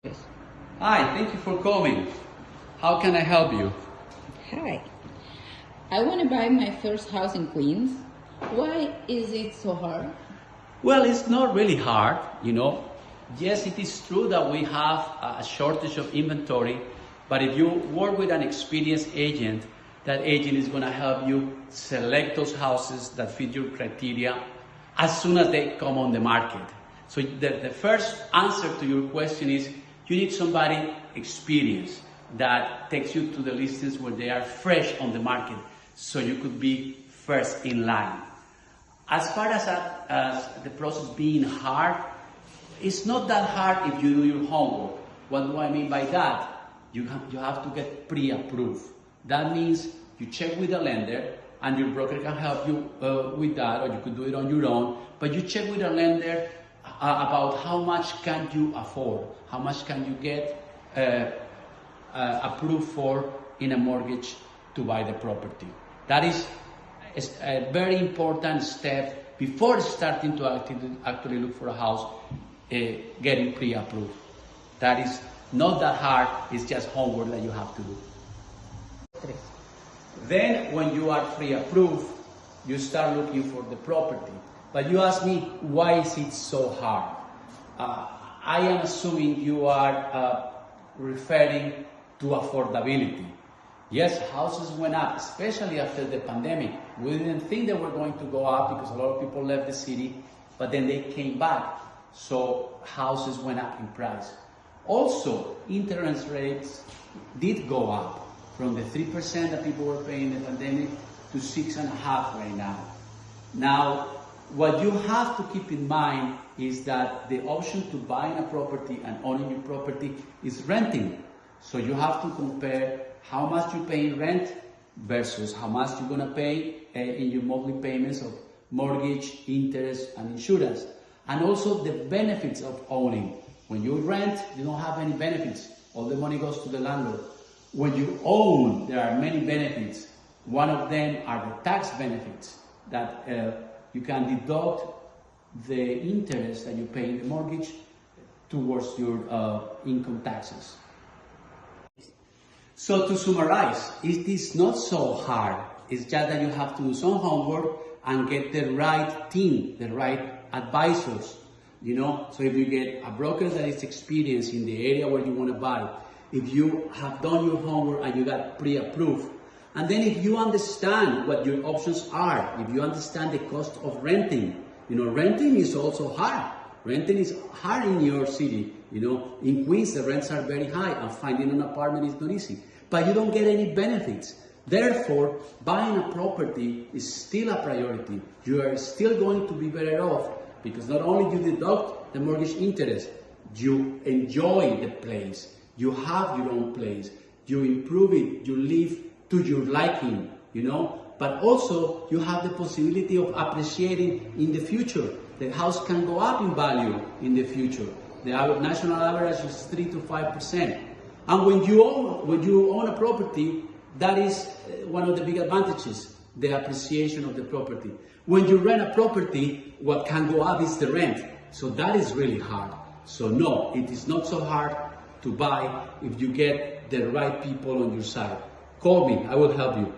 Yes. Hi, thank you for coming. How can I help you? Hi. I want to buy my first house in Queens. Why is it so hard? Well, it's not really hard. Yes, it is true that we have a shortage of inventory, but if you work with an experienced agent, that agent is going to help you select those houses that fit your criteria as soon as they come on the market. So the first answer to your question is you need somebody experienced that takes you to the listings where they are fresh on the market so you could be first in line. As far as the process being hard, it's not that hard if you do your homework. What do I mean by that? You have to get pre-approved. That means you check with the lender and your broker can help you with that, or you could do it on your own. But you check with the lender about how much can you afford, how much can you get approved for in a mortgage to buy the property. That is a very important step before starting to actually look for a house, getting pre-approved. That is not that hard, it's just homework that you have to do. Then when you are pre-approved, you start looking for the property. But you ask me, why is it so hard? I am assuming you are referring to affordability. Yes, houses went up, especially after the pandemic. We didn't think they were going to go up because a lot of people left the city, but then they came back. So houses went up in price. Also, interest rates did go up from the 3% that people were paying in the pandemic to 6.5% right now. Now, what you have to keep in mind is that the option to buying a property and owning your property is renting. So you have to compare how much you pay in rent versus how much you're going to pay in your monthly payments of mortgage, interest, and insurance. And also the benefits of owning. When you rent, you don't have any benefits. All the money goes to the landlord. When you own, there are many benefits. One of them are the tax benefits that you can deduct the interest that you pay in the mortgage towards your income taxes. So to summarize, it is not so hard. It's just that you have to do some homework and get the right team, the right advisors. So if you get a broker that is experienced in the area where you want to buy, if you have done your homework and you got pre-approved, and then if you understand what your options are, if you understand the cost of renting, renting is also hard. Renting is hard in your city. In Queens, the rents are very high and finding an apartment is not easy. But you don't get any benefits. Therefore, buying a property is still a priority. You are still going to be better off because not only you deduct the mortgage interest, you enjoy the place. You have your own place. You improve it. You live to your liking, But also, you have the possibility of appreciating in the future. The house can go up in value in the future. The national average is 3 to 5%. And when you own a property, that is one of the big advantages, the appreciation of the property. When you rent a property, what can go up is the rent. So that is really hard. So no, it is not so hard to buy if you get the right people on your side. Call me, I will help you.